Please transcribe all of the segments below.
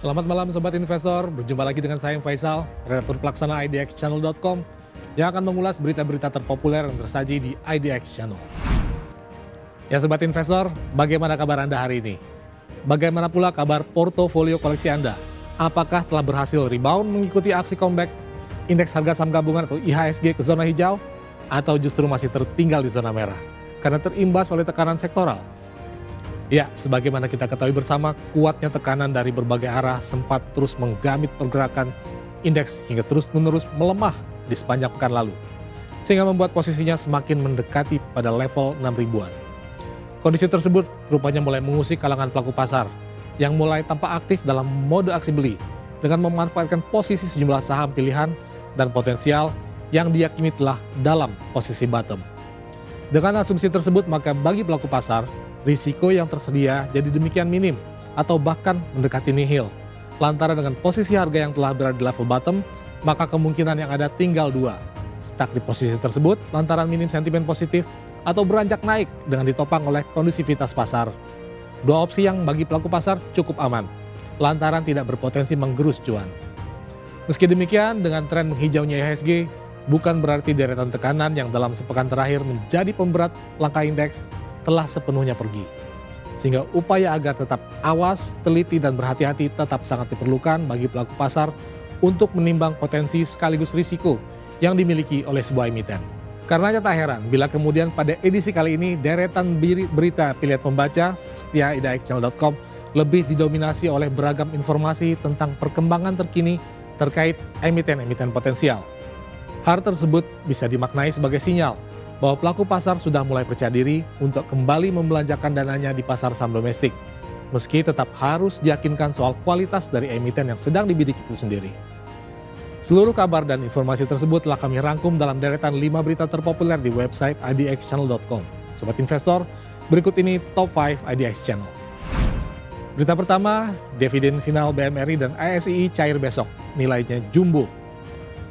Selamat malam Sobat Investor, berjumpa lagi dengan saya Faisal, redaktur pelaksana idxchannel.com yang akan mengulas berita-berita terpopuler yang tersaji di IDX Channel. Ya Sobat Investor, bagaimana kabar Anda hari ini? Bagaimana pula kabar portofolio koleksi Anda? Apakah telah berhasil rebound mengikuti aksi comeback indeks harga saham gabungan atau IHSG ke zona hijau? Atau justru masih tertinggal di zona merah karena terimbas oleh tekanan sektoral? Ya, sebagaimana kita ketahui bersama, kuatnya tekanan dari berbagai arah sempat terus menggamit pergerakan indeks hingga terus-menerus melemah di sepanjang pekan lalu, sehingga membuat posisinya semakin mendekati pada level 6 ribuan. Kondisi tersebut rupanya mulai mengusik kalangan pelaku pasar yang mulai tampak aktif dalam mode aksi beli dengan memanfaatkan posisi sejumlah saham pilihan dan potensial yang diyakini telah dalam posisi bottom. Dengan asumsi tersebut, maka bagi pelaku pasar, risiko yang tersedia jadi demikian minim atau bahkan mendekati nihil. Lantaran dengan posisi harga yang telah berada di level bottom, maka kemungkinan yang ada tinggal dua. Stuck di posisi tersebut lantaran minim sentimen positif atau beranjak naik dengan ditopang oleh kondusivitas pasar. Dua opsi yang bagi pelaku pasar cukup aman, lantaran tidak berpotensi menggerus cuan. Meski demikian, dengan tren menghijaunya IHSG, bukan berarti deretan tekanan yang dalam sepekan terakhir menjadi pemberat langkah indeks telah sepenuhnya pergi. Sehingga upaya agar tetap awas, teliti, dan berhati-hati tetap sangat diperlukan bagi pelaku pasar untuk menimbang potensi sekaligus risiko yang dimiliki oleh sebuah emiten. Karenanya tak heran bila kemudian pada edisi kali ini deretan berita pilihan pembaca setia idxchannel.com lebih didominasi oleh beragam informasi tentang perkembangan terkini terkait emiten-emiten potensial. Hal tersebut bisa dimaknai sebagai sinyal bahwa pelaku pasar sudah mulai percaya diri untuk kembali membelanjakan dananya di pasar saham domestik, meski tetap harus diyakinkan soal kualitas dari emiten yang sedang dibidik itu sendiri. Seluruh kabar dan informasi tersebut telah kami rangkum dalam deretan 5 berita terpopuler di website idxchannel.com. Sobat Investor, berikut ini Top 5 IDX Channel. Berita pertama, dividen final BMRI dan ASI cair besok, nilainya jumbo.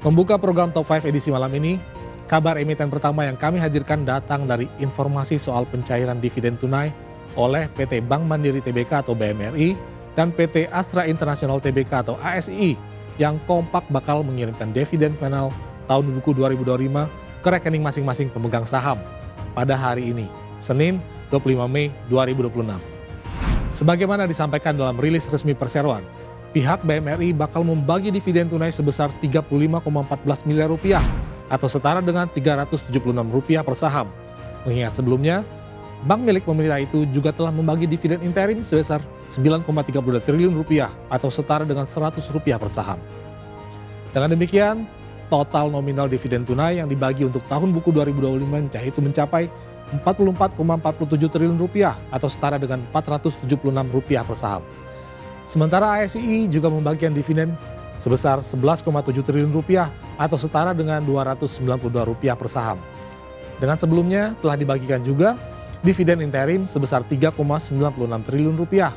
Membuka program Top 5 edisi malam ini, kabar emiten pertama yang kami hadirkan datang dari informasi soal pencairan dividen tunai oleh PT Bank Mandiri Tbk atau BMRI dan PT Astra International Tbk atau ASI yang kompak bakal mengirimkan dividen final tahun buku 2025 ke rekening masing-masing pemegang saham pada hari ini, Senin 25 Mei 2026. Sebagaimana disampaikan dalam rilis resmi perseroan, pihak BMRI bakal membagi dividen tunai sebesar 35,14 miliar rupiah atau setara dengan Rp376 per saham. Mengingat sebelumnya, bank milik pemerintah itu juga telah membagi dividen interim sebesar Rp9,32 triliun atau setara dengan Rp100 per saham. Dengan demikian, total nominal dividen tunai yang dibagi untuk tahun buku 2025 itu mencapai Rp44,47 triliun atau setara dengan Rp476 per saham. Sementara ASI juga membagikan dividen sebesar Rp11,7 triliun atau setara dengan Rp292 per saham. Dengan sebelumnya telah dibagikan juga dividen interim sebesar Rp3,96 triliun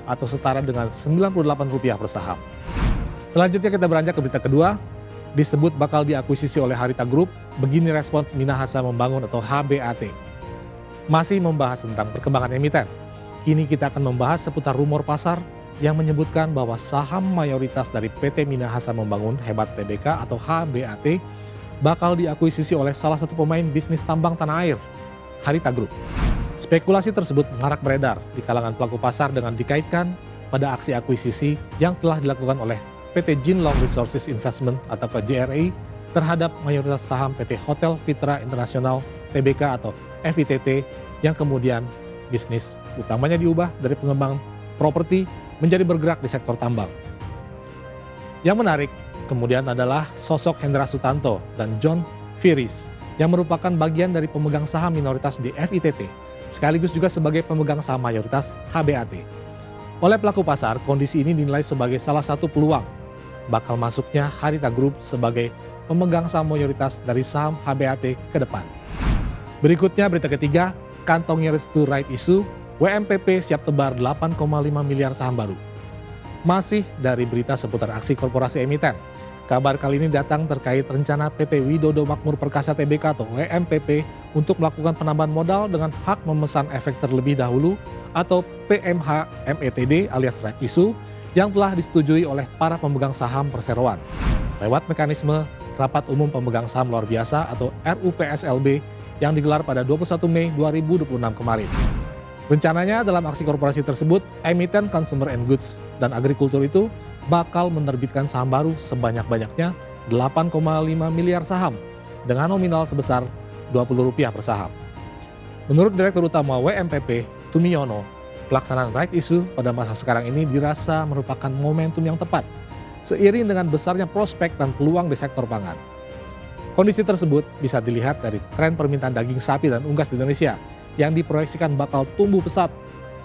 atau setara dengan Rp98 per saham. Selanjutnya kita beranjak ke berita kedua, disebut bakal diakuisisi oleh Harita Group, begini respons Minahasa Membangun atau HBAT. Masih membahas tentang perkembangan emiten, kini kita akan membahas seputar rumor pasar yang menyebutkan bahwa saham mayoritas dari PT Minahasa Membangun Hebat Tbk atau HBAT bakal diakuisisi oleh salah satu pemain bisnis tambang tanah air, Harita Group. Spekulasi tersebut marak beredar di kalangan pelaku pasar dengan dikaitkan pada aksi akuisisi yang telah dilakukan oleh PT Jinlong Resources Investment atau JRI terhadap mayoritas saham PT Hotel Fitra International Tbk atau FITT yang kemudian bisnis utamanya diubah dari pengembangan properti menjadi bergerak di sektor tambang. Yang menarik kemudian adalah sosok Hendra Sutanto dan John Firis yang merupakan bagian dari pemegang saham minoritas di FITT, sekaligus juga sebagai pemegang saham mayoritas HBAT. Oleh pelaku pasar, kondisi ini dinilai sebagai salah satu peluang bakal masuknya Harita Group sebagai pemegang saham mayoritas dari saham HBAT ke depan. Berikutnya berita ketiga, kantongnya restu right issue, WMPP siap tebar 8,5 miliar saham baru. Masih dari berita seputar aksi korporasi emiten, kabar kali ini datang terkait rencana PT Widodo Makmur Perkasa Tbk atau WMPP untuk melakukan penambahan modal dengan hak memesan efek terlebih dahulu atau PMH METD alias right issue yang telah disetujui oleh para pemegang saham perseroan lewat mekanisme Rapat Umum Pemegang Saham Luar Biasa atau RUPSLB yang digelar pada 21 Mei 2026 kemarin. Rencananya dalam aksi korporasi tersebut, emiten Consumer and Goods dan Agrikultur itu bakal menerbitkan saham baru sebanyak-banyaknya 8,5 miliar saham dengan nominal sebesar Rp20 per saham. Menurut Direktur Utama WMPP, Tumiyono, pelaksanaan right issue pada masa sekarang ini dirasa merupakan momentum yang tepat, seiring dengan besarnya prospek dan peluang di sektor pangan. Kondisi tersebut bisa dilihat dari tren permintaan daging sapi dan unggas di Indonesia yang diproyeksikan bakal tumbuh pesat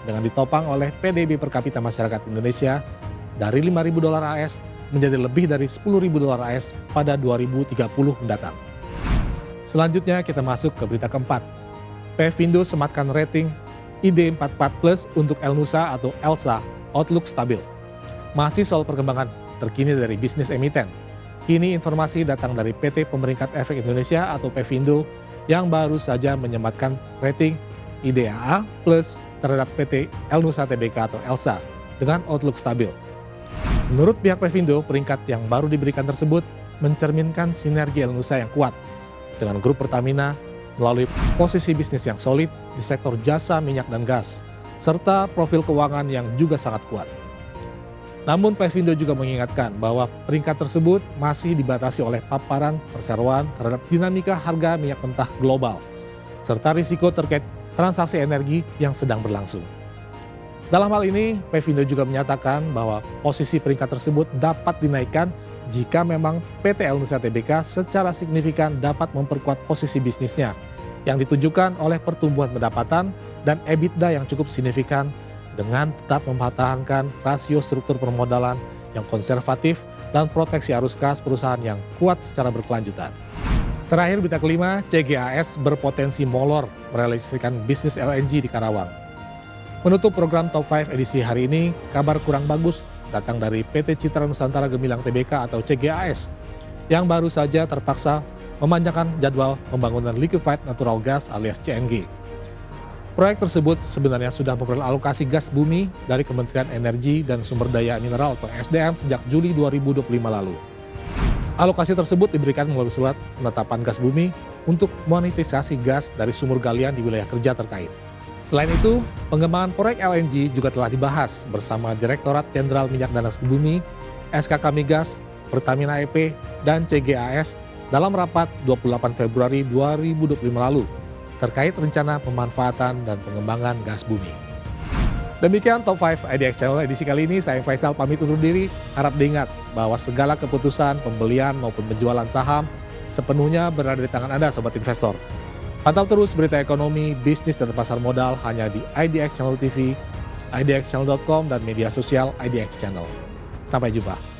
dengan ditopang oleh PDB per kapita masyarakat Indonesia dari $5.000 AS menjadi lebih dari $10.000 AS pada 2030 mendatang. Selanjutnya kita masuk ke berita keempat. Pevindo sematkan rating ID44 Plus untuk Elnusa atau Elsa, outlook stabil. Masih soal perkembangan terkini dari bisnis emiten. Kini informasi datang dari PT Pemeringkat Efek Indonesia atau Pevindo yang baru saja menyematkan rating IDAA Plus terhadap PT Elnusa Tbk atau Elsa dengan outlook stabil. Menurut pihak Pevindo, peringkat yang baru diberikan tersebut mencerminkan sinergi Elnusa yang kuat dengan grup Pertamina melalui posisi bisnis yang solid di sektor jasa minyak dan gas, serta profil keuangan yang juga sangat kuat. Namun Pevindo juga mengingatkan bahwa peringkat tersebut masih dibatasi oleh paparan perseroan terhadap dinamika harga minyak mentah global, serta risiko terkait transaksi energi yang sedang berlangsung. Dalam hal ini, Pevindo juga menyatakan bahwa posisi peringkat tersebut dapat dinaikkan jika memang PT Elnusa Tbk secara signifikan dapat memperkuat posisi bisnisnya yang ditunjukkan oleh pertumbuhan pendapatan dan EBITDA yang cukup signifikan dengan tetap mempertahankan rasio struktur permodalan yang konservatif dan proteksi arus kas perusahaan yang kuat secara berkelanjutan. Terakhir berita kelima, CGAS berpotensi molor merealisasikan bisnis LNG di Karawang. Menutup program Top 5 edisi hari ini, kabar kurang bagus datang dari PT Citra Nusantara Gemilang Tbk atau CGAS yang baru saja terpaksa memanjangkan jadwal pembangunan liquefied natural gas alias CNG. Proyek tersebut sebenarnya sudah memperoleh alokasi gas bumi dari Kementerian Energi dan Sumber Daya Mineral atau SDM sejak Juli 2025 lalu. Alokasi tersebut diberikan melalui surat penetapan gas bumi untuk monetisasi gas dari sumur galian di wilayah kerja terkait. Selain itu, pengembangan proyek LNG juga telah dibahas bersama Direktorat Jenderal Minyak dan Gas Bumi, SKK Migas, Pertamina EP, dan CGAS dalam rapat 28 Februari 2025 lalu terkait rencana pemanfaatan dan pengembangan gas bumi. Demikian Top 5 IDX Channel edisi kali ini. Saya Faisal pamit undur diri. Harap diingat bahwa segala keputusan pembelian maupun penjualan saham sepenuhnya berada di tangan Anda, sobat investor. Pantau terus berita ekonomi, bisnis, dan pasar modal hanya di IDX Channel TV, idxchannel.com, dan media sosial IDX Channel. Sampai jumpa.